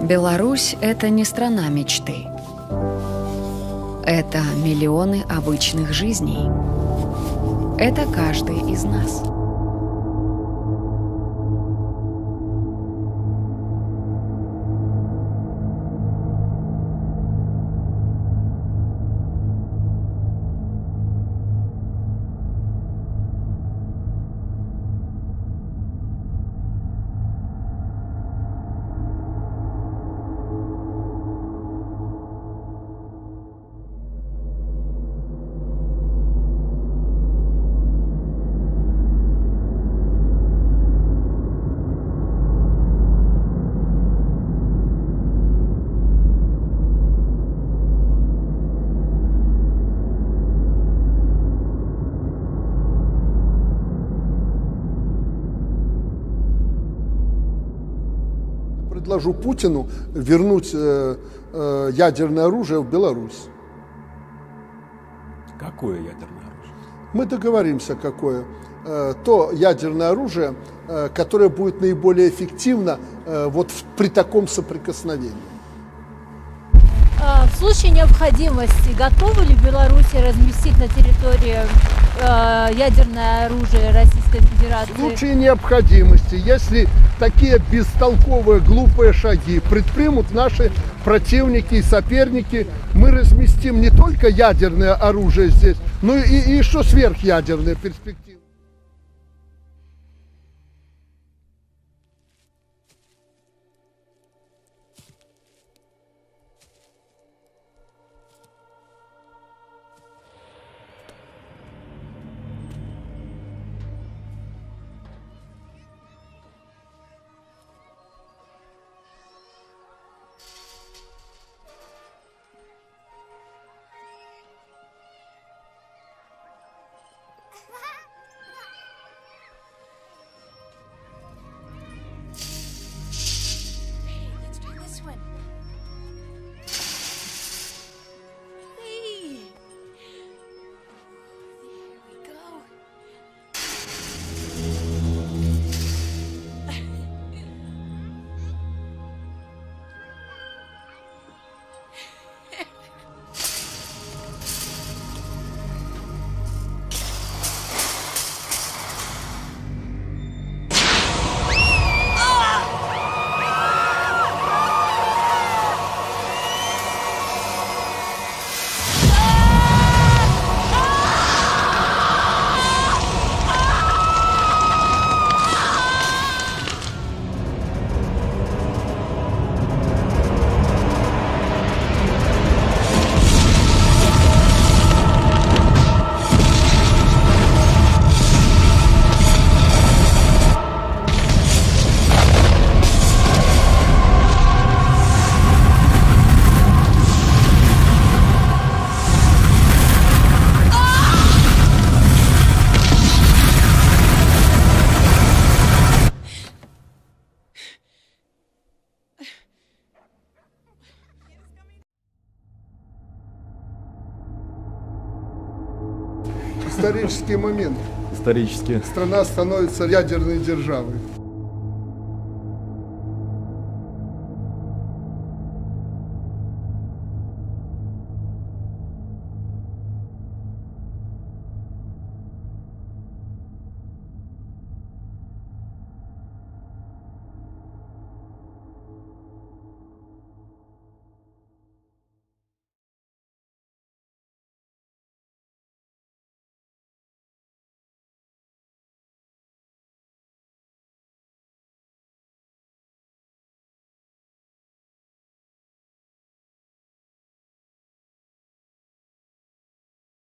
Беларусь – это не страна мечты. Это миллионы обычных жизней. Это каждый из нас. Предложу Путину вернуть ядерное оружие в Беларусь. Какое ядерное оружие? Мы договоримся, какое. То ядерное оружие, которое будет наиболее эффективно вот при таком соприкосновении. В случае необходимости готовы ли в Беларуси разместить на территории ядерное оружие Российской Федерации? В случае необходимости, если такие бестолковые, глупые шаги предпримут наши противники и соперники, мы разместим не только ядерное оружие здесь, но и еще сверхъядерные перспективы. Исторический момент. Исторически. Страна становится ядерной державой.